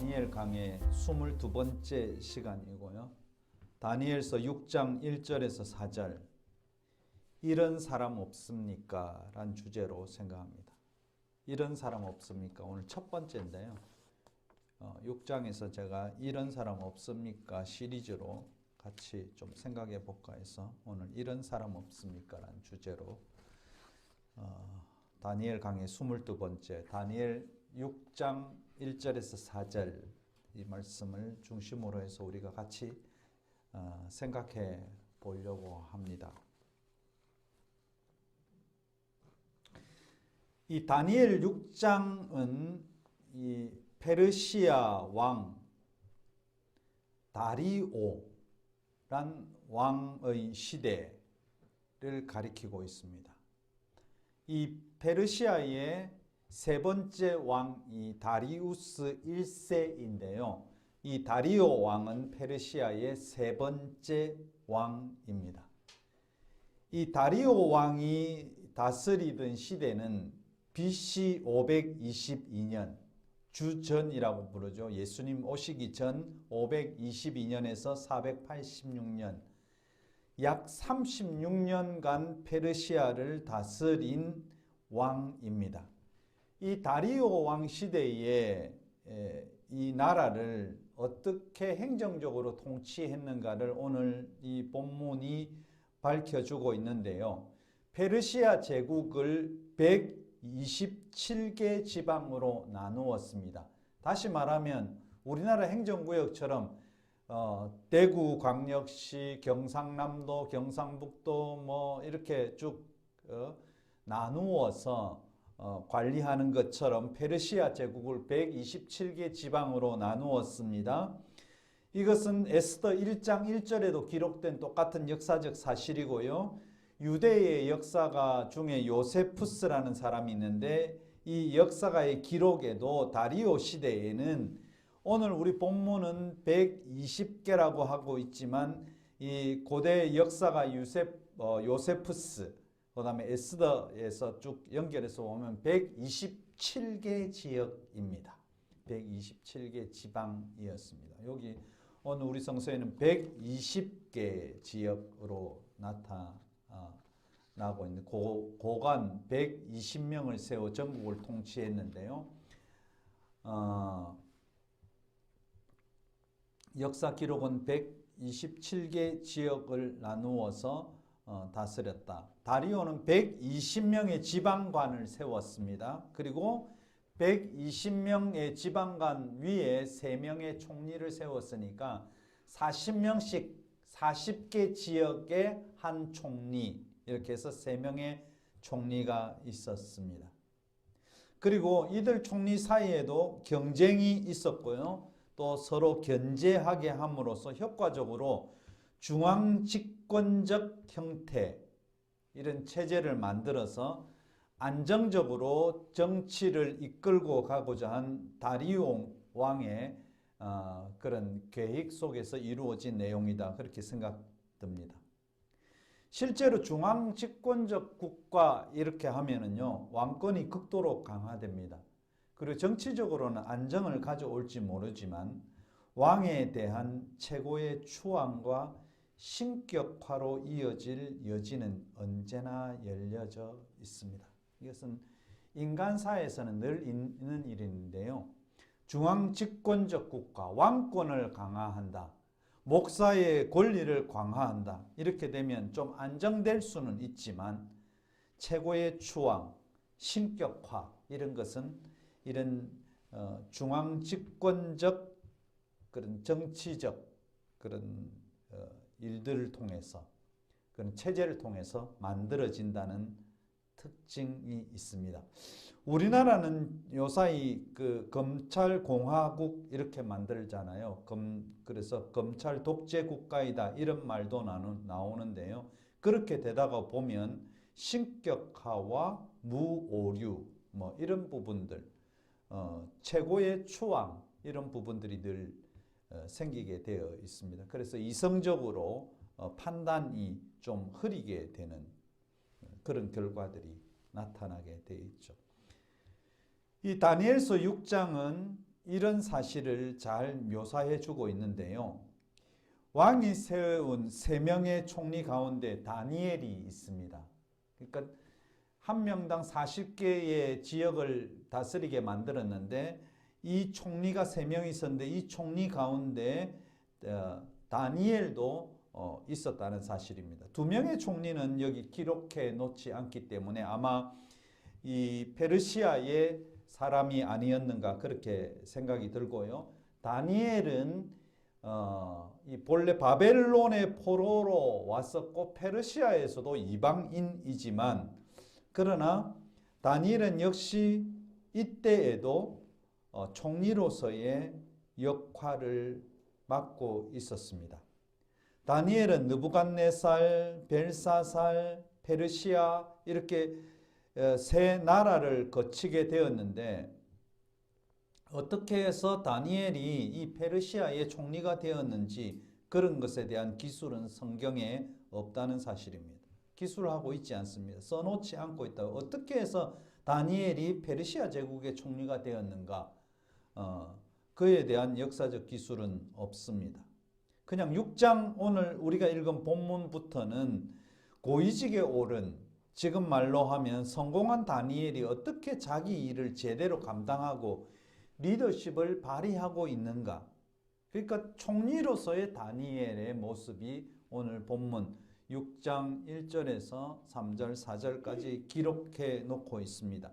다니엘 강의 22번째 시간이고요. 다니엘서 6장 1절에서 4절 이런 사람 없습니까? 라는 주제로 생각합니다. 이런 사람 없습니까? 오늘 첫 번째인데요. 6장에서 제가 이런 사람 없습니까? 시리즈로 같이 좀 생각해 볼까 해서 오늘 이런 사람 없습니까? 라는 주제로 다니엘 강의 22번째 다니엘 6장 1절에서 4절 이 말씀을 중심으로 해서 우리가 같이 생각해 보려고 합니다. 이 다니엘 6장은 이 페르시아 왕 다리오란 왕의 시대를 가리키고 있습니다. 이 페르시아의 세 번째 왕이 다리우스 1세인데요. 이 다리오 왕은 페르시아의 세 번째 왕입니다. 이 다리오 왕이 다스리던 시대는 BC 522년, 주전이라고 부르죠. 예수님 오시기 전 522년에서 486년, 약 36년간 페르시아를 다스린 왕입니다. 이 다리오 왕 시대에 이 나라를 어떻게 행정적으로 통치했는가를 오늘 이 본문이 밝혀주고 있는데요. 페르시아 제국을 127개 지방으로 나누었습니다. 다시 말하면 우리나라 행정구역처럼 대구, 광역시, 경상남도, 경상북도 뭐 이렇게 쭉 나누어서 관리하는 것처럼 페르시아 제국을 127개 지방으로 나누었습니다. 이것은 에스더 1장 1절에도 기록된 똑같은 역사적 사실이고요. 유대의 역사가 중에 요세푸스라는 사람이 있는데 이 역사가의 기록에도 다리오 시대에는 오늘 우리 본문은 120개라고 하고 있지만 이 고대 역사가 요세푸스 그 다음에 에스더에서 쭉 연결해서 보면 127개 지역입니다. 127개 지방이었습니다. 여기 오늘 우리 성서에는 120개 지역으로 나타나고 있는 고관 120명을 세워 전국을 통치했는데요. 역사 기록은 127개 지역을 나누어서 다스렸다. 다리오는 120명의 지방관을 세웠습니다. 그리고 120명의 지방관 위에 3명의 총리를 세웠으니까 40명씩 40개 지역에 한 총리 이렇게 해서 3명의 총리가 있었습니다. 그리고 이들 총리 사이에도 경쟁이 있었고요. 또 서로 견제하게 함으로써 효과적으로 중앙집권적 형태 이런 체제를 만들어서 안정적으로 정치를 이끌고 가고자 한 다리오 왕의 그런 계획 속에서 이루어진 내용이다. 그렇게 생각됩니다. 실제로 중앙집권적 국가 이렇게 하면은요, 왕권이 극도로 강화됩니다. 그리고 정치적으로는 안정을 가져올지 모르지만 왕에 대한 최고의 추앙과 신격화로 이어질 여지는 언제나 열려져 있습니다. 이것은 인간사에서는 늘 있는 일인데요. 중앙집권적 국가, 왕권을 강화한다. 목사의 권리를 강화한다. 이렇게 되면 좀 안정될 수는 있지만 최고의 추앙, 신격화 이런 것은 이런 중앙집권적 그런 정치적 그런 일들을 통해서 그런 체제를 통해서 만들어진다는 특징이 있습니다. 우리나라는 요사이 그 검찰공화국 이렇게 만들잖아요. 그래서 검찰 독재 국가이다 이런 말도 나오는데요. 그렇게 되다가 보면 신격화와 무오류 뭐 이런 부분들, 최고의 추앙 이런 부분들이 늘 생기게 되어 있습니다. 그래서 이성적으로 판단이 좀 흐리게 되는 그런 결과들이 나타나게 되어 있죠. 이 다니엘서 6장은 이런 사실을 잘 묘사해 주고 있는데요. 왕이 세운 3명의 총리 가운데 다니엘이 있습니다. 그러니까 한 명당 40개의 지역을 다스리게 만들었는데 이 총리가 3명 있었는데 이 총리 가운데 다니엘도 있었다는 사실입니다. 2명의 총리는 여기 기록해 놓지 않기 때문에 아마 이 페르시아의 사람이 아니었는가 그렇게 생각이 들고요. 다니엘은 이 본래 바벨론의 포로로 왔었고 페르시아에서도 이방인이지만 그러나 다니엘은 역시 이때에도 총리로서의 역할을 맡고 있었습니다. 다니엘은 느부갓네살, 벨사살, 페르시아 이렇게 3나라를 거치게 되었는데 어떻게 해서 다니엘이 이 페르시아의 총리가 되었는지 그런 것에 대한 기술은 성경에 없다는 사실입니다. 기술하고 있지 않습니다. 써놓지 않고 있다. 어떻게 해서 다니엘이 페르시아 제국의 총리가 되었는가? 그에 대한 역사적 기술은 없습니다. 그냥 6장 오늘 우리가 읽은 본문부터는 고위직에 오른 지금 말로 하면 성공한 다니엘이 어떻게 자기 일을 제대로 감당하고 리더십을 발휘하고 있는가. 그러니까 총리로서의 다니엘의 모습이 오늘 본문 6장 1절에서 3절, 4절까지 기록해 놓고 있습니다.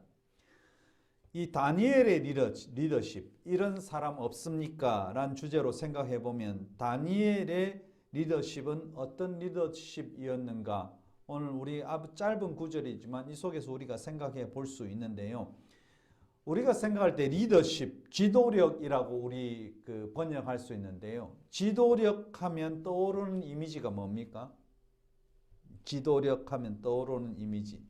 이 다니엘의 리더십, 이런 사람 없습니까? 라는 주제로 생각해 보면 다니엘의 리더십은 어떤 리더십이었는가? 오늘 우리 짧은 구절이지만 이 속에서 우리가 생각해 볼 수 있는데요. 우리가 생각할 때 리더십, 지도력이라고 우리 번역할 수 있는데요. 지도력 하면 떠오르는 이미지가 뭡니까? 지도력 하면 떠오르는 이미지.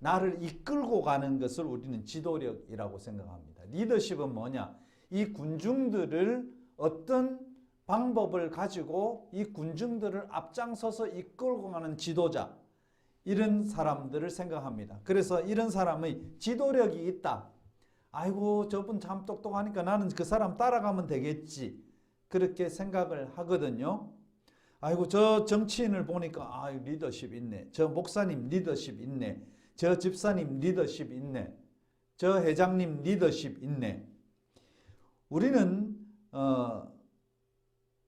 나를 이끌고 가는 것을 우리는 지도력이라고 생각합니다. 리더십은 뭐냐? 이 군중들을 어떤 방법을 가지고 이 군중들을 앞장서서 이끌고 가는 지도자, 이런 사람들을 생각합니다. 그래서 이런 사람의 지도력이 있다. 아이고 저분 참 똑똑하니까 나는 그 사람 따라가면 되겠지. 그렇게 생각을 하거든요. 아이고 저 정치인을 보니까 아 리더십 있네. 저 목사님 리더십 있네. 저 집사님 리더십 있네. 저 회장님 리더십 있네. 우리는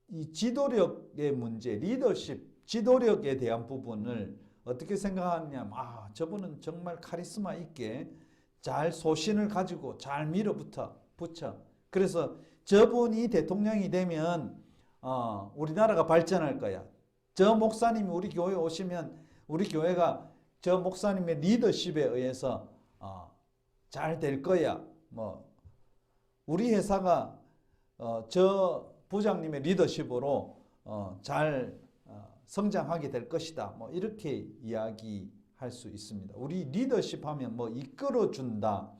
이 지도력의 문제, 리더십, 지도력에 대한 부분을 어떻게 생각하냐면 저분은 정말 카리스마 있게 잘 소신을 가지고 잘 밀어붙여. 그래서 저분이 대통령이 되면 우리나라가 발전할 거야. 저 목사님이 우리 교회 오시면 우리 교회가 저 목사님의 리더십에 의해서 잘 될 거야. 우리 회사가 저 부장님의 리더십으로 잘 성장하게 될 것이다. 이렇게 이야기할 수 있습니다. 우리 리더십 하면 이끌어준다.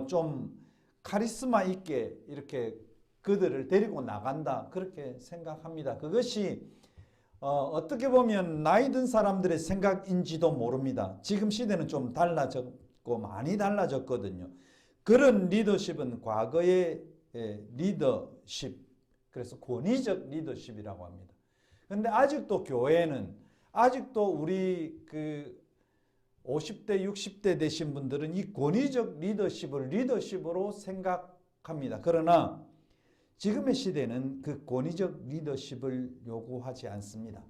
좀 카리스마 있게 이렇게 그들을 데리고 나간다. 그렇게 생각합니다. 그것이 어떻게 보면 나이 든 사람들의 생각인지도 모릅니다. 지금 시대는 좀 달라졌고 많이 달라졌거든요. 그런 리더십은 과거의 리더십, 그래서 권위적 리더십이라고 합니다. 그런데 아직도 교회는 아직도 우리 50대, 60대 되신 분들은 이 권위적 리더십을 리더십으로 생각합니다. 그러나 지금의 시대는 그 권위적 리더십을 요구하지 않습니다.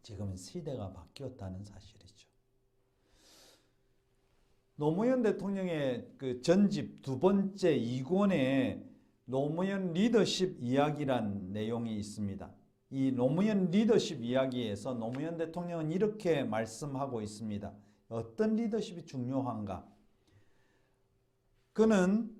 지금은 시대가 바뀌었다는 사실이죠. 노무현 대통령의 전집 2번째 2권에 노무현 리더십 이야기란 내용이 있습니다. 이 노무현 리더십 이야기에서 노무현 대통령은 이렇게 말씀하고 있습니다. 어떤 리더십이 중요한가? 그는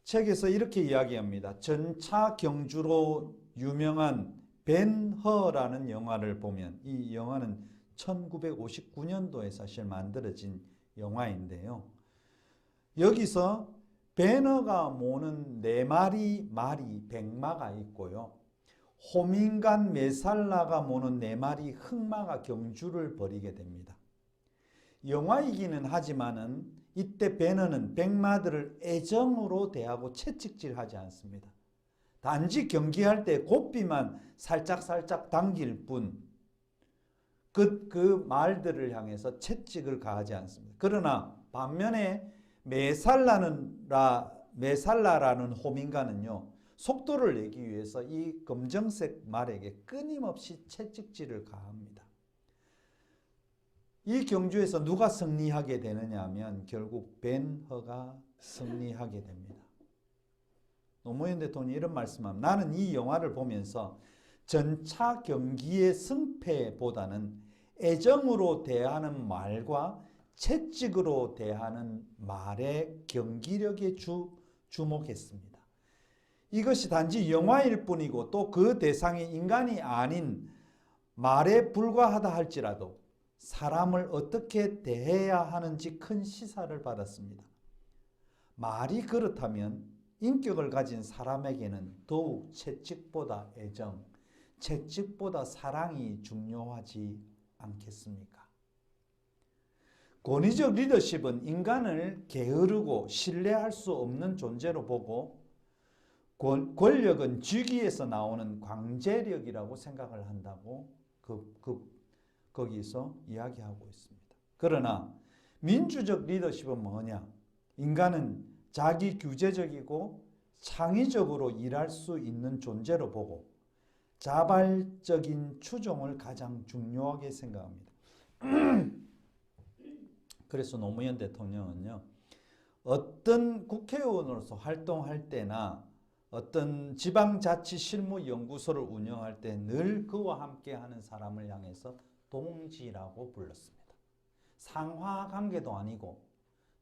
책에서 이렇게 이야기합니다. 전차 경주로 유명한 벤허라는 영화를 보면, 이 영화는 1959년도에 사실 만들어진 영화인데요. 여기서 벤허가 모는 4마리 말이 백마가 있고요. 호민간 메살라가 모는 4마리 흑마가 경주를 벌이게 됩니다. 영화이기는 하지만은 이때 베너는 백마들을 애정으로 대하고 채찍질하지 않습니다. 단지 경기할 때 고삐만 살짝 당길 뿐 그 말들을 향해서 채찍을 가하지 않습니다. 그러나 반면에 메살라라는 호민가는요, 속도를 내기 위해서 이 검정색 말에게 끊임없이 채찍질을 가합니다. 이 경주에서 누가 승리하게 되느냐 하면 결국 벤허가 승리하게 됩니다. 노무현 대통령이 이런 말씀합니다. 나는 이 영화를 보면서 전차 경기의 승패보다는 애정으로 대하는 말과 채찍으로 대하는 말의 경기력에 주목했습니다. 이것이 단지 영화일 뿐이고 또 그 대상이 인간이 아닌 말에 불과하다 할지라도 사람을 어떻게 대해야 하는지 큰 시사를 받았습니다. 말이 그렇다면 인격을 가진 사람에게는 더욱 채찍보다 애정, 채찍보다 사랑이 중요하지 않겠습니까? 권위적 리더십은 인간을 게으르고 신뢰할 수 없는 존재로 보고 권력은 직위에서 나오는 광재력이라고 생각을 한다고 거기서 이야기하고 있습니다. 그러나 민주적 리더십은 뭐냐? 인간은 자기 규제적이고 창의적으로 일할 수 있는 존재로 보고 자발적인 추종을 가장 중요하게 생각합니다. 그래서 노무현 대통령은요, 어떤 국회의원으로서 활동할 때나 어떤 지방자치실무연구소를 운영할 때 늘 그와 함께 하는 사람을 향해서 동지라고 불렀습니다. 상하관계도 아니고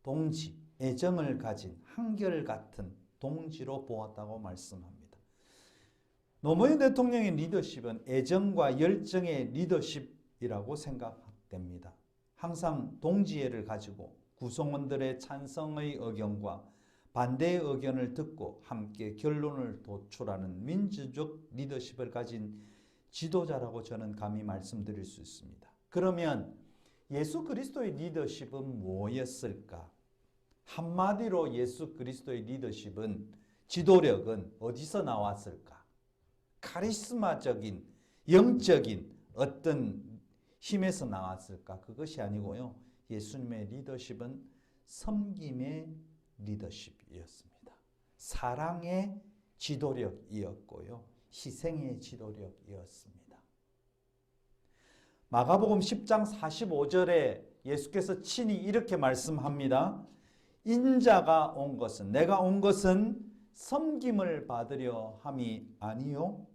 동지, 애정을 가진 한결같은 동지로 보았다고 말씀합니다. 노무현 대통령의 리더십은 애정과 열정의 리더십이라고 생각됩니다. 항상 동지애를 가지고 구성원들의 찬성의 의견과 반대의 의견을 듣고 함께 결론을 도출하는 민주적 리더십을 가진 지도자라고 저는 감히 말씀드릴 수 있습니다. 그러면 예수 그리스도의 리더십은 뭐였을까? 한마디로 예수 그리스도의 리더십은, 지도력은 어디서 나왔을까? 카리스마적인, 영적인 어떤 힘에서 나왔을까? 그것이 아니고요. 예수님의 리더십은 섬김의 리더십이었습니다. 사랑의 지도력이었고요. 희생의 지도력이었습니다. 마가복음 10장 45절에 예수께서 친히 이렇게 말씀합니다. 인자가 온 것은, 내가 온 것은 섬김을 받으려 함이 아니요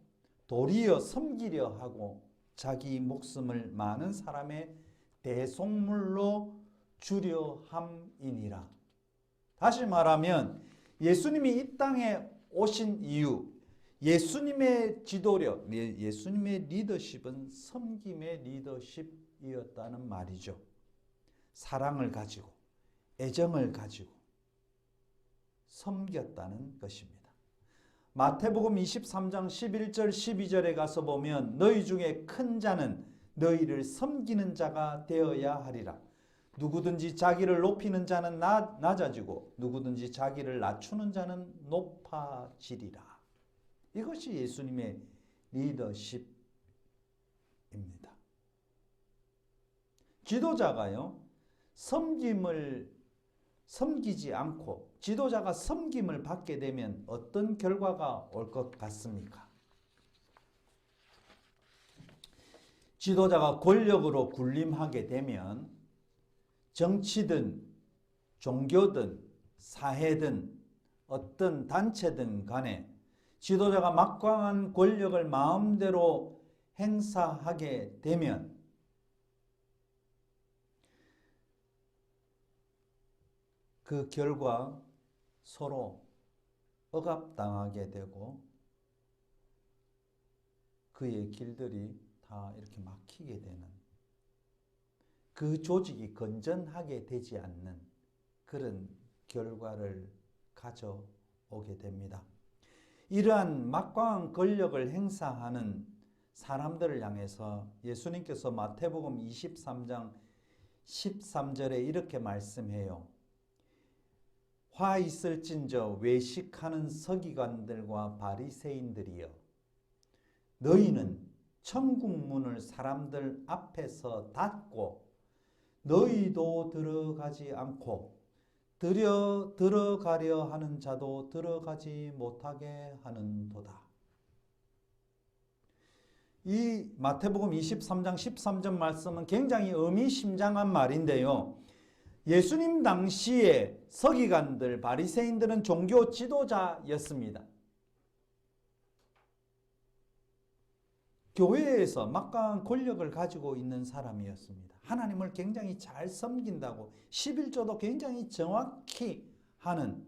도리어 섬기려 하고 자기 목숨을 많은 사람의 대속물로 주려 함이니라. 다시 말하면 예수님이 이 땅에 오신 이유, 예수님의 지도력, 예수님의 리더십은 섬김의 리더십이었다는 말이죠. 사랑을 가지고, 애정을 가지고 섬겼다는 것입니다. 마태복음 23장 11절 12절에 가서 보면 너희 중에 큰 자는 너희를 섬기는 자가 되어야 하리라. 누구든지 자기를 높이는 자는 낮아지고 누구든지 자기를 낮추는 자는 높아지리라. 이것이 예수님의 리더십입니다. 지도자가요, 섬기지 않고 지도자가 섬김을 받게 되면 어떤 결과가 올 것 같습니까? 지도자가 권력으로 군림하게 되면 정치든 종교든 사회든 어떤 단체든 간에 지도자가 막강한 권력을 마음대로 행사하게 되면 그 결과 서로 억압당하게 되고 그의 길들이 다 이렇게 막히게 되는, 그 조직이 건전하게 되지 않는 그런 결과를 가져오게 됩니다. 이러한 막강한 권력을 행사하는 사람들을 향해서 예수님께서 마태복음 23장 13절에 이렇게 말씀해요. 화 있을진저 외식하는 서기관들과 바리새인들이여, 너희는 천국 문을 사람들 앞에서 닫고 너희도 들어가지 않고 들어가려 하는 자도 들어가지 못하게 하는도다. 이 마태복음 23장 13절 말씀은 굉장히 의미심장한 말인데요. 예수님 당시에 서기관들, 바리새인들은 종교 지도자였습니다. 교회에서 막강한 권력을 가지고 있는 사람이었습니다. 하나님을 굉장히 잘 섬긴다고 11조도 굉장히 정확히 하는,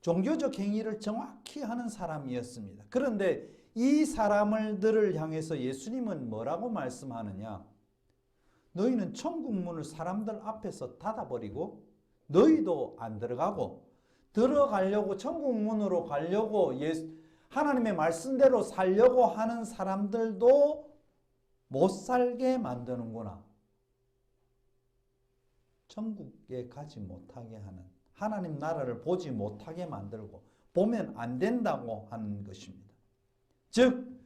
종교적 행위를 정확히 하는 사람이었습니다. 그런데 이 사람들을 향해서 예수님은 뭐라고 말씀하느냐? 너희는 천국 문을 사람들 앞에서 닫아버리고 너희도 안 들어가고, 들어가려고 천국 문으로 가려고 하나님의 말씀대로 살려고 하는 사람들도 못 살게 만드는구나. 천국에 가지 못하게 하는, 하나님 나라를 보지 못하게 만들고 보면 안 된다고 하는 것입니다. 즉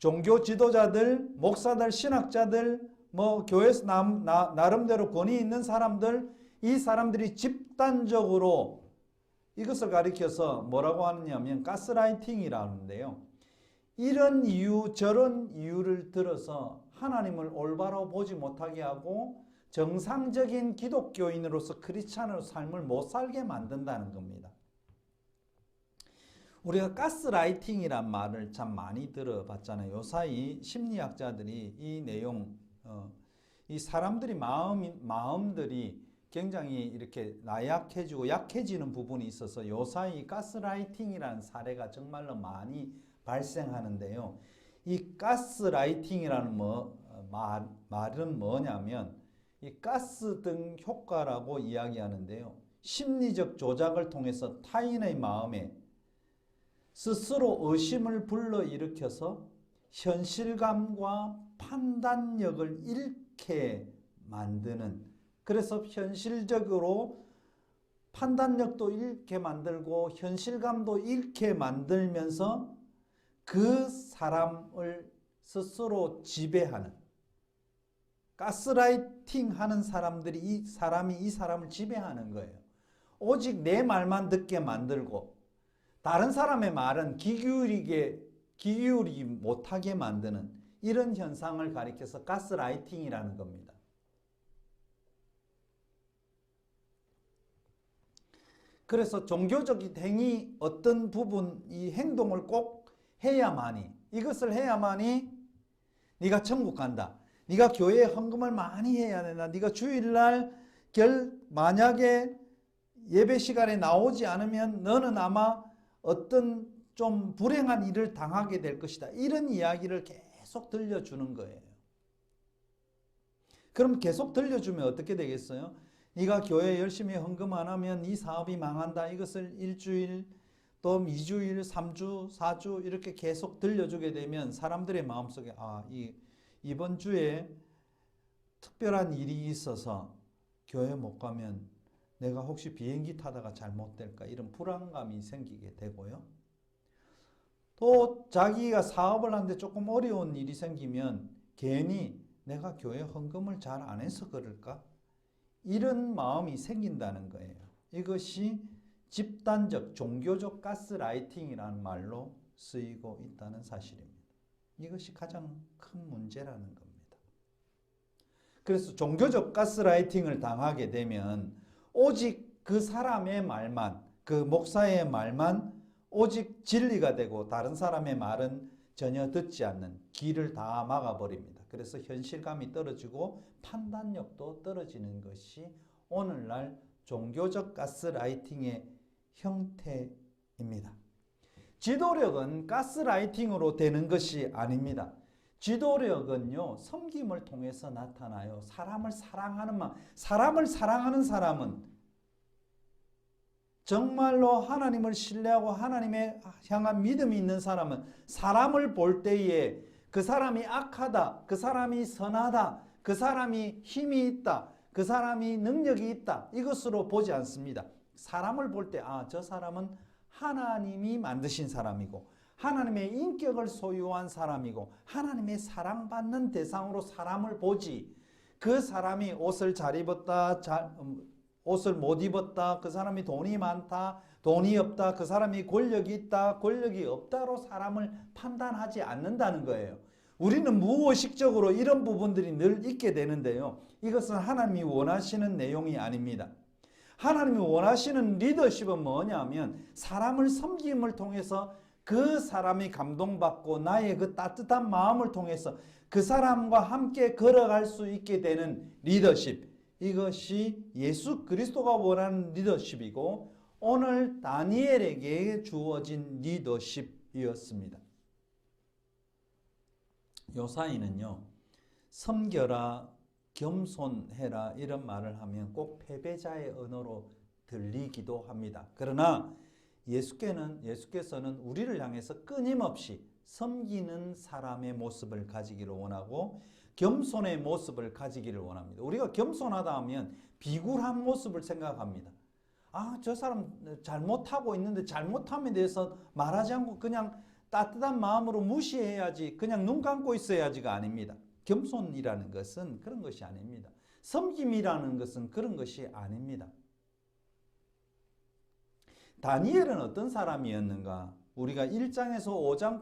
종교 지도자들, 목사들, 신학자들, 교회에서 나름대로 권위 있는 사람들, 이 사람들이 집단적으로 이것을 가리켜서 뭐라고 하느냐면 가스라이팅이라는데요. 이런 이유 저런 이유를 들어서 하나님을 올바로 보지 못하게 하고 정상적인 기독교인으로서 크리스찬으로 삶을 못 살게 만든다는 겁니다. 우리가 가스라이팅이란 말을 참 많이 들어봤잖아요. 요사이 심리학자들이 이 내용, 이 사람들이 마음들이 굉장히 이렇게 나약해지고 약해지는 부분이 있어서 요사이 가스라이팅이라는 사례가 정말로 많이 발생하는데요. 이 가스라이팅이라는 말은 뭐냐면 이 가스등 효과라고 이야기하는데요. 심리적 조작을 통해서 타인의 마음에 스스로 의심을 불러일으켜서 현실감과 판단력을 잃게 만드는, 그래서 현실적으로 판단력도 잃게 만들고 현실감도 잃게 만들면서 그 사람을 스스로 지배하는, 가스라이팅 하는 사람들이 이 사람을 지배하는 거예요. 오직 내 말만 듣게 만들고 다른 사람의 말은 기울이지 못하게 만드는 이런 현상을 가리켜서 가스라이팅이라는 겁니다. 그래서 종교적인 행위 어떤 부분, 이 행동을 꼭 해야만이, 이것을 해야만이 네가 천국 간다. 네가 교회에 헌금을 많이 해야 된다. 네가 주일날 만약에 예배 시간에 나오지 않으면 너는 아마 어떤 좀 불행한 일을 당하게 될 것이다. 이런 이야기를 계속 들려주는 거예요. 그럼 계속 들려주면 어떻게 되겠어요? 네가 교회에 열심히 헌금 안 하면 이 사업이 망한다. 이것을 일주일, 또 2주일, 3주, 4주 이렇게 계속 들려주게 되면 사람들의 마음속에 이번 주에 특별한 일이 있어서 교회 못 가면 내가 혹시 비행기 타다가 잘못될까, 이런 불안감이 생기게 되고요. 또 자기가 사업을 하는데 조금 어려운 일이 생기면 괜히 내가 교회 헌금을 잘 안 해서 그럴까? 이런 마음이 생긴다는 거예요. 이것이 집단적 종교적 가스라이팅이라는 말로 쓰이고 있다는 사실입니다. 이것이 가장 큰 문제라는 겁니다. 그래서 종교적 가스라이팅을 당하게 되면 오직 그 사람의 말만, 그 목사의 말만 오직 진리가 되고 다른 사람의 말은 전혀 듣지 않는, 길을 다 막아버립니다. 그래서 현실감이 떨어지고 판단력도 떨어지는 것이 오늘날 종교적 가스라이팅의 형태입니다. 지도력은 가스라이팅으로 되는 것이 아닙니다. 지도력은요, 섬김을 통해서 나타나요. 사람을 사랑하는 사람은 정말로 하나님을 신뢰하고 하나님에 향한 믿음이 있는 사람은 사람을 볼 때에 그 사람이 악하다, 그 사람이 선하다, 그 사람이 힘이 있다, 그 사람이 능력이 있다, 이것으로 보지 않습니다. 사람을 볼 때 저 사람은 하나님이 만드신 사람이고 하나님의 인격을 소유한 사람이고 하나님의 사랑받는 대상으로 사람을 보지, 그 사람이 옷을 잘 입었다, 옷을 못 입었다, 그 사람이 돈이 많다, 돈이 없다, 그 사람이 권력이 있다, 권력이 없다로 사람을 판단하지 않는다는 거예요. 우리는 무의식적으로 이런 부분들이 늘 있게 되는데요. 이것은 하나님이 원하시는 내용이 아닙니다. 하나님이 원하시는 리더십은 뭐냐면 사람을 섬김을 통해서 그 사람이 감동받고 나의 그 따뜻한 마음을 통해서 그 사람과 함께 걸어갈 수 있게 되는 리더십, 이것이 예수 그리스도가 원하는 리더십이고 오늘 다니엘에게 주어진 리더십이었습니다. 요사이는요, 섬겨라, 겸손해라 이런 말을 하면 꼭 패배자의 언어로 들리기도 합니다. 그러나 예수께서는 우리를 향해서 끊임없이 섬기는 사람의 모습을 가지기를 원하고 겸손의 모습을 가지기를 원합니다. 우리가 겸손하다 하면 비굴한 모습을 생각합니다. 저 사람 잘못하고 있는데 잘못함에 대해서 말하지 않고 그냥 따뜻한 마음으로 무시해야지, 그냥 눈 감고 있어야지가 아닙니다. 겸손이라는 것은 그런 것이 아닙니다. 섬김이라는 것은 그런 것이 아닙니다. 다니엘은 어떤 사람이었는가? 우리가 1장에서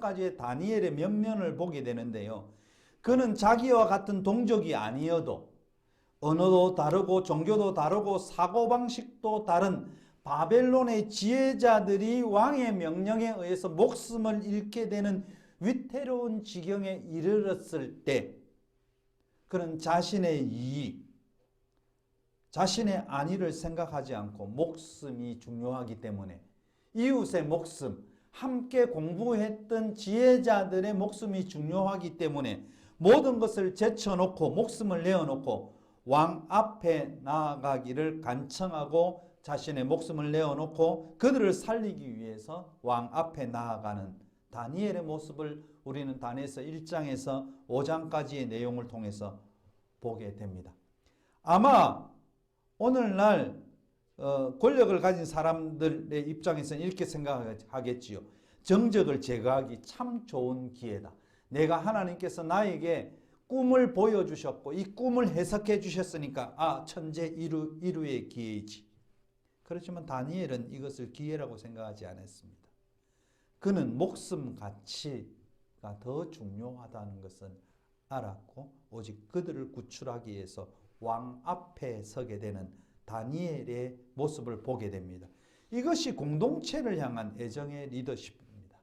5장까지의 다니엘의 면면을 보게 되는데요. 그는 자기와 같은 동족이 아니어도 언어도 다르고 종교도 다르고 사고방식도 다른 바벨론의 지혜자들이 왕의 명령에 의해서 목숨을 잃게 되는 위태로운 지경에 이르렀을 때 그는 자신의 이익, 자신의 안위를 생각하지 않고 목숨이 중요하기 때문에 이웃의 목숨, 함께 공부했던 지혜자들의 목숨이 중요하기 때문에 모든 것을 제쳐놓고 목숨을 내어놓고 왕 앞에 나아가기를 간청하고 자신의 목숨을 내어놓고 그들을 살리기 위해서 왕 앞에 나아가는 다니엘의 모습을 우리는 다니엘서 1장에서 5장까지의 내용을 통해서 보게 됩니다. 아마 오늘날 권력을 가진 사람들의 입장에서는 이렇게 생각하겠지요. 정적을 제거하기 참 좋은 기회다. 내가 하나님께서 나에게 꿈을 보여주셨고 이 꿈을 해석해 주셨으니까 천재 이루의 기회이지. 그렇지만 다니엘은 이것을 기회라고 생각하지 않았습니다. 그는 목숨 가치가 더 중요하다는 것은 알았고 오직 그들을 구출하기 위해서 왕 앞에 서게 되는 다니엘의 모습을 보게 됩니다. 이것이 공동체를 향한 애정의 리더십입니다.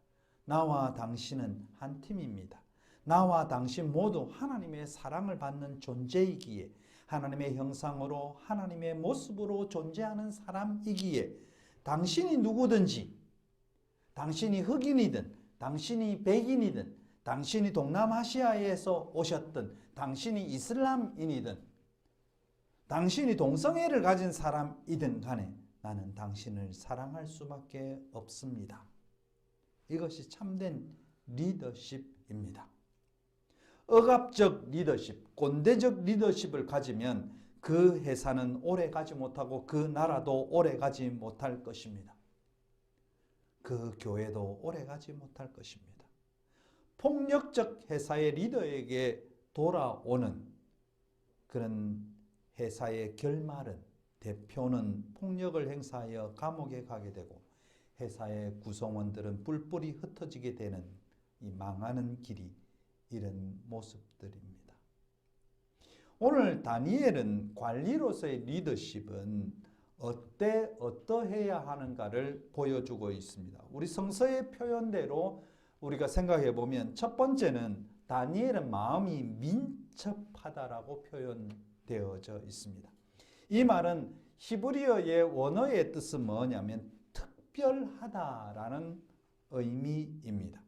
나와 당신은 한 팀입니다. 나와 당신 모두 하나님의 사랑을 받는 존재이기에 하나님의 형상으로 하나님의 모습으로 존재하는 사람이기에 당신이 누구든지, 당신이 흑인이든 당신이 백인이든 당신이 동남아시아에서 오셨든 당신이 이슬람인이든 당신이 동성애를 가진 사람이든 간에 나는 당신을 사랑할 수밖에 없습니다. 이것이 참된 리더십입니다. 억압적 리더십, 꼰대적 리더십을 가지면 그 회사는 오래 가지 못하고 그 나라도 오래 가지 못할 것입니다. 그 교회도 오래 가지 못할 것입니다. 폭력적 회사의 리더에게 돌아오는 그런 회사의 결말은 대표는 폭력을 행사하여 감옥에 가게 되고 회사의 구성원들은 뿔뿔이 흩어지게 되는 이 망하는 길이 이런 모습들입니다. 오늘 다니엘은 관리로서의 리더십은 어떠해야 하는가를 보여주고 있습니다. 우리 성서의 표현대로 우리가 생각해 보면 첫 번째는 다니엘은 마음이 민첩하다라고 표현되어져 있습니다. 이 말은 히브리어의 원어의 뜻은 뭐냐면 특별하다라는 의미입니다.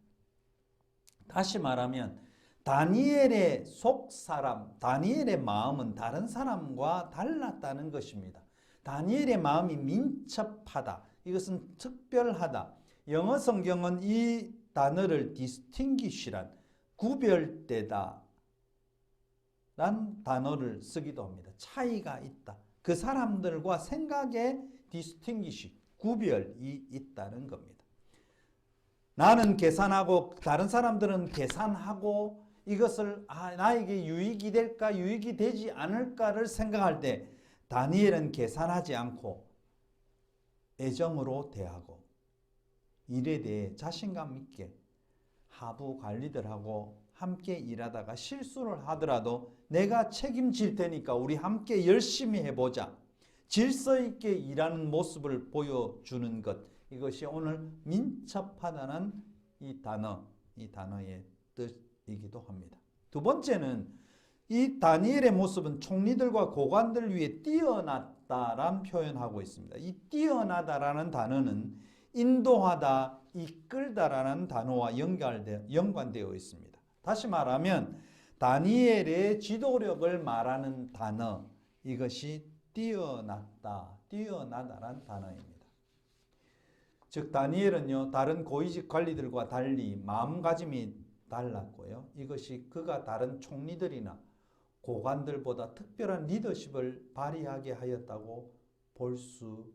다시 말하면 다니엘의 속사람, 다니엘의 마음은 다른 사람과 달랐다는 것입니다. 다니엘의 마음이 민첩하다. 이것은 특별하다. 영어 성경은 이 단어를 distinguish란 구별되다 란 단어를 쓰기도 합니다. 차이가 있다, 그 사람들과 생각에 디스팅기시, 구별이 있다는 겁니다. 나는 계산하고 다른 사람들은 계산하고 이것을 나에게 유익이 될까 유익이 되지 않을까를 생각할 때 다니엘은 계산하지 않고 애정으로 대하고 일에 대해 자신감 있게 하부 관리들하고 함께 일하다가 실수를 하더라도 내가 책임질 테니까 우리 함께 열심히 해보자. 질서 있게 일하는 모습을 보여주는 것. 이것이 오늘 민첩하다는 이 단어의 뜻이기도 합니다. 두 번째는 이 다니엘의 모습은 총리들과 고관들 위에 뛰어났다라는 표현하고 있습니다. 이 뛰어나다라는 단어는 인도하다, 이끌다라는 단어와 연관되어 있습니다. 다시 말하면 다니엘의 지도력을 말하는 단어, 이것이 뛰어나다라는 단어입니다. 즉 다니엘은요, 다른 고위직 관리들과 달리 마음가짐이 달랐고요. 이것이 그가 다른 총리들이나 고관들보다 특별한 리더십을 발휘하게 하였다고 볼 수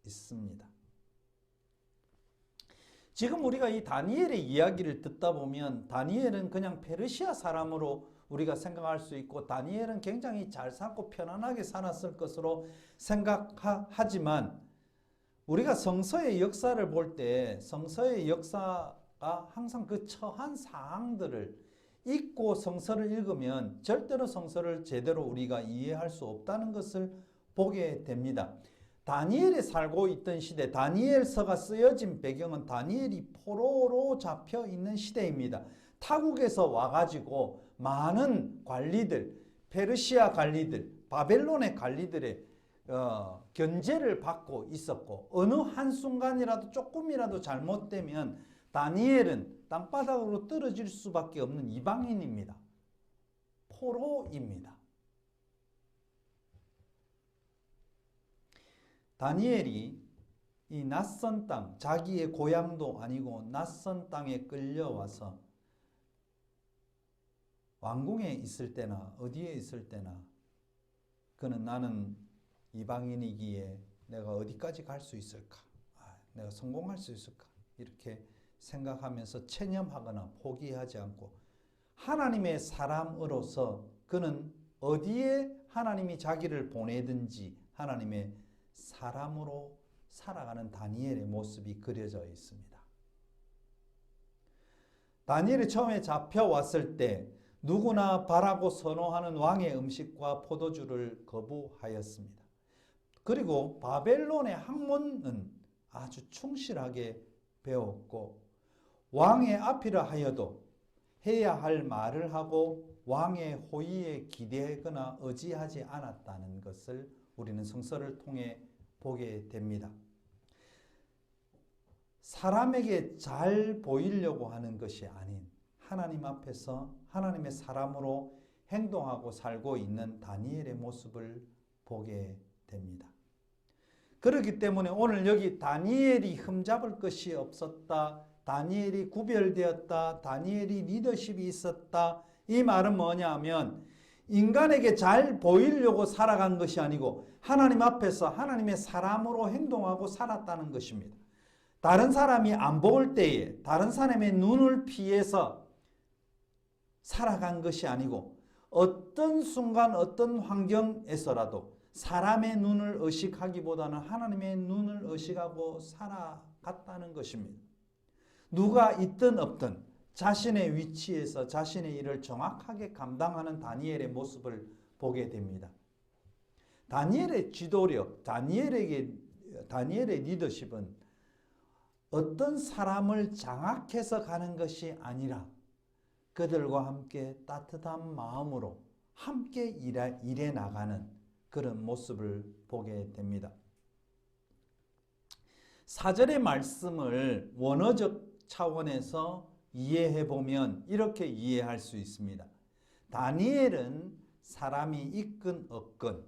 있습니다. 지금 우리가 이 다니엘의 이야기를 듣다 보면 다니엘은 그냥 페르시아 사람으로 우리가 생각할 수 있고 다니엘은 굉장히 잘 살고 편안하게 살았을 것으로 생각하지만 우리가 성서의 역사를 볼 때 성서의 역사가 항상 그 처한 사항들을 읽고 성서를 읽으면 절대로 성서를 제대로 우리가 이해할 수 없다는 것을 보게 됩니다. 다니엘이 살고 있던 시대, 다니엘서가 쓰여진 배경은 다니엘이 포로로 잡혀 있는 시대입니다. 타국에서 와가지고 많은 관리들, 페르시아 관리들, 바벨론의 관리들의 견제를 받고 있었고 어느 한순간이라도 조금이라도 잘못되면 다니엘은 땅바닥으로 떨어질 수밖에 없는 이방인입니다. 포로입니다. 다니엘이 이 낯선 땅, 자기의 고향도 아니고 낯선 땅에 끌려와서 왕궁에 있을 때나 어디에 있을 때나 그는 나는 이방인이기에 내가 어디까지 갈 수 있을까? 내가 성공할 수 있을까? 이렇게 생각하면서 체념하거나 포기하지 않고 하나님의 사람으로서 그는 어디에 하나님이 자기를 보내든지 하나님의 사람으로 살아가는 다니엘의 모습이 그려져 있습니다. 다니엘이 처음에 잡혀왔을 때 누구나 바라고 선호하는 왕의 음식과 포도주를 거부하였습니다. 그리고 바벨론의 학문은 아주 충실하게 배웠고 왕의 앞이라 하여도 해야 할 말을 하고 왕의 호의에 기대거나 의지하지 않았다는 것을 우리는 성서를 통해 보게 됩니다. 사람에게 잘 보이려고 하는 것이 아닌 하나님 앞에서 하나님의 사람으로 행동하고 살고 있는 다니엘의 모습을 보게 됩니다. 그렇기 때문에 오늘 여기 다니엘이 흠잡을 것이 없었다, 다니엘이 구별되었다, 다니엘이 리더십이 있었다, 이 말은 뭐냐면 인간에게 잘 보이려고 살아간 것이 아니고 하나님 앞에서 하나님의 사람으로 행동하고 살았다는 것입니다. 다른 사람이 안 볼 때에 다른 사람의 눈을 피해서 살아간 것이 아니고 어떤 순간 어떤 환경에서라도 사람의 눈을 의식하기보다는 하나님의 눈을 의식하고 살아갔다는 것입니다. 누가 있든 없든 자신의 위치에서 자신의 일을 정확하게 감당하는 다니엘의 모습을 보게 됩니다. 다니엘의 지도력, 다니엘의 리더십은 어떤 사람을 장악해서 가는 것이 아니라 그들과 함께 따뜻한 마음으로 함께 일해 나가는 그런 모습을 보게 됩니다. 4절의 말씀을 원어적 차원에서 이해해 보면 이렇게 이해할 수 있습니다. 다니엘은 사람이 있건 없건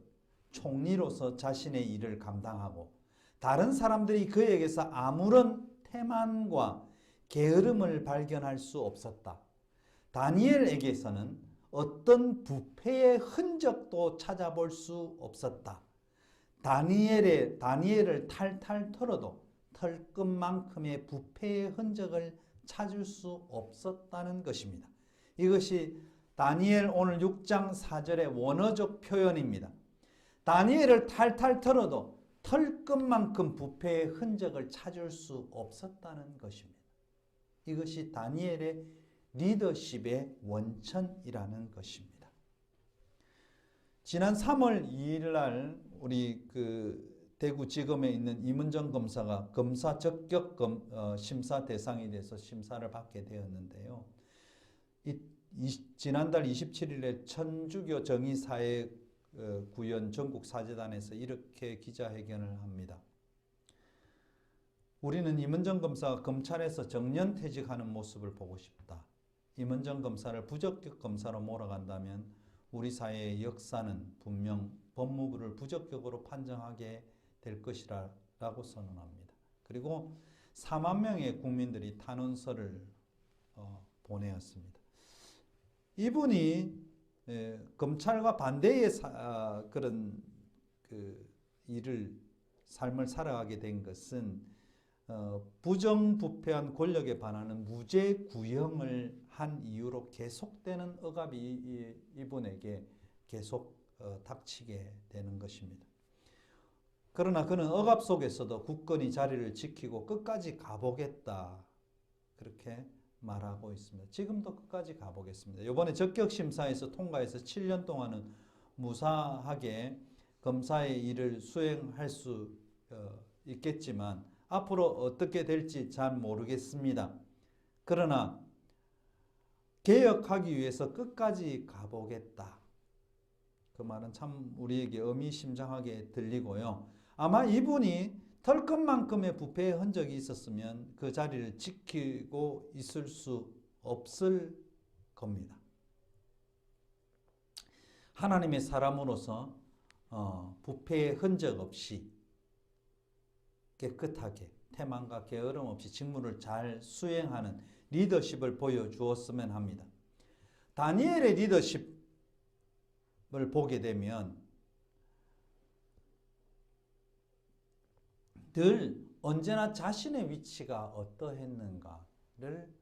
총리로서 자신의 일을 감당하고 다른 사람들이 그에게서 아무런 태만과 게으름을 발견할 수 없었다. 다니엘에게서는 어떤 부패의 흔적도 찾아볼 수 없었다. 다니엘을 탈탈 털어도 털끝만큼의 부패의 흔적을 찾을 수 없었다는 것입니다. 이것이 다니엘 오늘 6장 4절의 원어적 표현입니다. 다니엘을 탈탈 털어도 털끝만큼 부패의 흔적을 찾을 수 없었다는 것입니다. 이것이 다니엘의 리더십의 원천이라는 것입니다. 지난 3월 2일 날 우리 대구지검에 있는 이문정 검사가 검사 적격 심사 대상이 돼서 심사를 받게 되었는데요. 지난달 27일에 천주교 정의사회구현 전국사재단에서 이렇게 기자회견을 합니다. 우리는 이문정 검사가 검찰에서 정년퇴직하는 모습을 보고 싶다. 이문정 검사를 부적격 검사로 몰아간다면 우리 사회의 역사는 분명 법무부를 부적격으로 판정하게 될 것이라고 선언합니다. 그리고 4만 명의 국민들이 탄원서를 보내었습니다. 이분이 검찰과 반대의 그런 삶을 살아가게 된 것은 부정부패한 권력에 반하는 무죄 구형을 한 이유로 계속되는 억압이 이분에게 계속 닥치게 되는 것입니다. 그러나 그는 억압 속에서도 굳건히 자리를 지키고 끝까지 가보겠다 그렇게 말하고 있습니다. 지금도 끝까지 가보겠습니다. 이번에 적격심사에서 통과해서 7년 동안은 무사하게 검사의 일을 수행할 수 있겠지만 앞으로 어떻게 될지 잘 모르겠습니다. 그러나 개혁하기 위해서 끝까지 가보겠다. 그 말은 참 우리에게 의미심장하게 들리고요. 아마 이분이 털끝만큼의 부패의 흔적이 있었으면 그 자리를 지키고 있을 수 없을 겁니다. 하나님의 사람으로서 부패의 흔적 없이 깨끗하게 태만과 게으름 없이 직무를 잘 수행하는 리더십을 보여주었으면 합니다. 다니엘의 리더십을 보게 되면 늘 언제나 자신의 위치가 어떠했는가를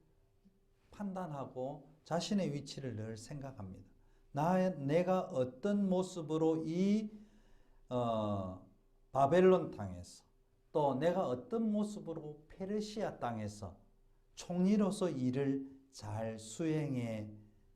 판단하고 자신의 위치를 늘 생각합니다. 내가 어떤 모습으로 이 바벨론 땅에서 또 내가 어떤 모습으로 페르시아 땅에서 총리로서 일을 잘 수행해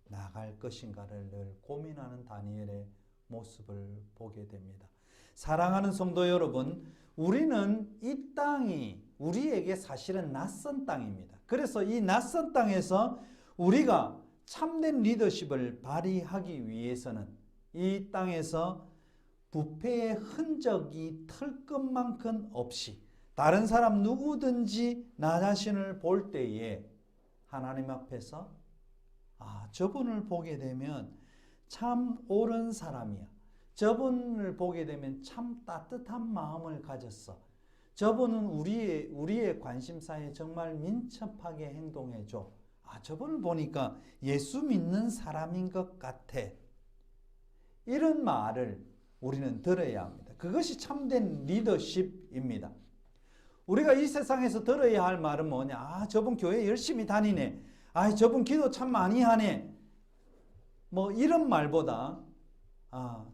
나갈 것인가를 늘 고민하는 다니엘의 모습을 보게 됩니다. 사랑하는 성도 여러분, 우리는 이 땅이 우리에게 사실은 낯선 땅입니다. 그래서 이 낯선 땅에서 우리가 참된 리더십을 발휘하기 위해서는 이 땅에서 부패의 흔적이 털끝만큼 없이 다른 사람 누구든지 나 자신을 볼 때에 하나님 앞에서 저분을 보게 되면 참 옳은 사람이야. 저분을 보게 되면 참 따뜻한 마음을 가졌어. 저분은 우리의 관심사에 정말 민첩하게 행동해줘. 저분을 보니까 예수 믿는 사람인 것 같아. 이런 말을 우리는 들어야 합니다. 그것이 참된 리더십입니다. 우리가 이 세상에서 들어야 할 말은 뭐냐? 저분 교회 열심히 다니네. 저분 기도 참 많이 하네. 뭐 이런 말보다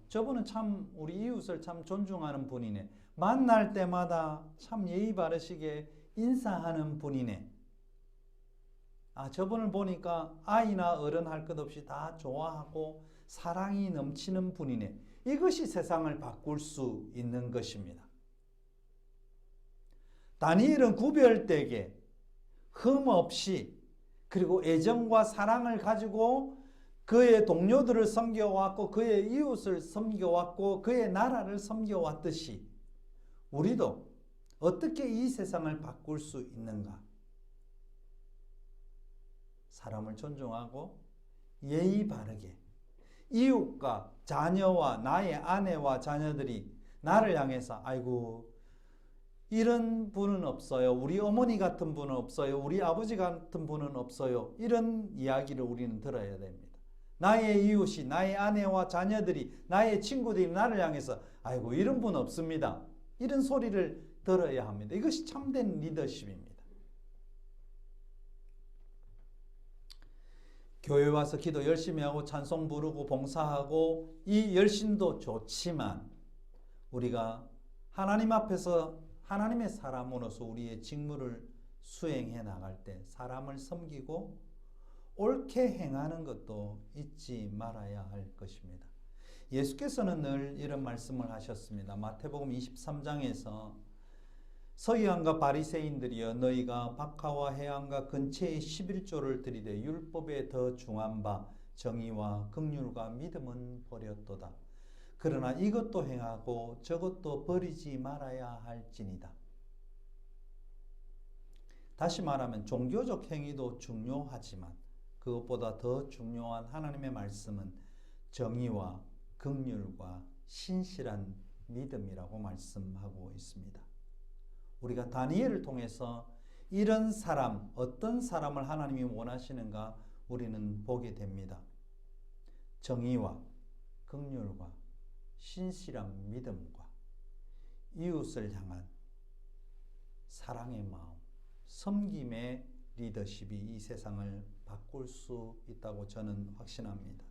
저분은 참 우리 이웃을 참 존중하는 분이네. 만날 때마다 참 예의 바르시게 인사하는 분이네. 저분을 보니까 아이나 어른 할 것 없이 다 좋아하고 사랑이 넘치는 분이네. 이것이 세상을 바꿀 수 있는 것입니다. 다니엘은 구별되게 흠 없이 그리고 애정과 사랑을 가지고 그의 동료들을 섬겨왔고 그의 이웃을 섬겨왔고 그의 나라를 섬겨왔듯이 우리도 어떻게 이 세상을 바꿀 수 있는가? 사람을 존중하고 예의 바르게 이웃과 자녀와 나의 아내와 자녀들이 나를 향해서 아이고 이런 분은 없어요. 우리 어머니 같은 분은 없어요. 우리 아버지 같은 분은 없어요. 이런 이야기를 우리는 들어야 됩니다. 나의 이웃이, 나의 아내와 자녀들이, 나의 친구들이 나를 향해서 아이고 이런 분 없습니다. 이런 소리를 들어야 합니다. 이것이 참된 리더십입니다. 교회 와서 기도 열심히 하고 찬송 부르고 봉사하고 이 열심도 좋지만 우리가 하나님 앞에서 하나님의 사람으로서 우리의 직무를 수행해 나갈 때 사람을 섬기고 옳게 행하는 것도 잊지 말아야 할 것입니다. 예수께서는 늘 이런 말씀을 하셨습니다. 마태복음 23장에서 서기관과 바리새인들이여 너희가 박하와 해안과 근처에 11조를 들이되 율법에 더 중한 바 정의와 긍휼과 믿음은 버렸도다. 그러나 이것도 행하고 저것도 버리지 말아야 할지니다. 다시 말하면 종교적 행위도 중요하지만 그것보다 더 중요한 하나님의 말씀은 정의와 긍휼과 신실한 믿음이라고 말씀하고 있습니다. 우리가 다니엘을 통해서 이런 사람, 어떤 사람을 하나님이 원하시는가 우리는 보게 됩니다. 정의와 긍휼과 신실한 믿음과 이웃을 향한 사랑의 마음, 섬김의 리더십이 이 세상을 바꿀 수 있다고 저는 확신합니다.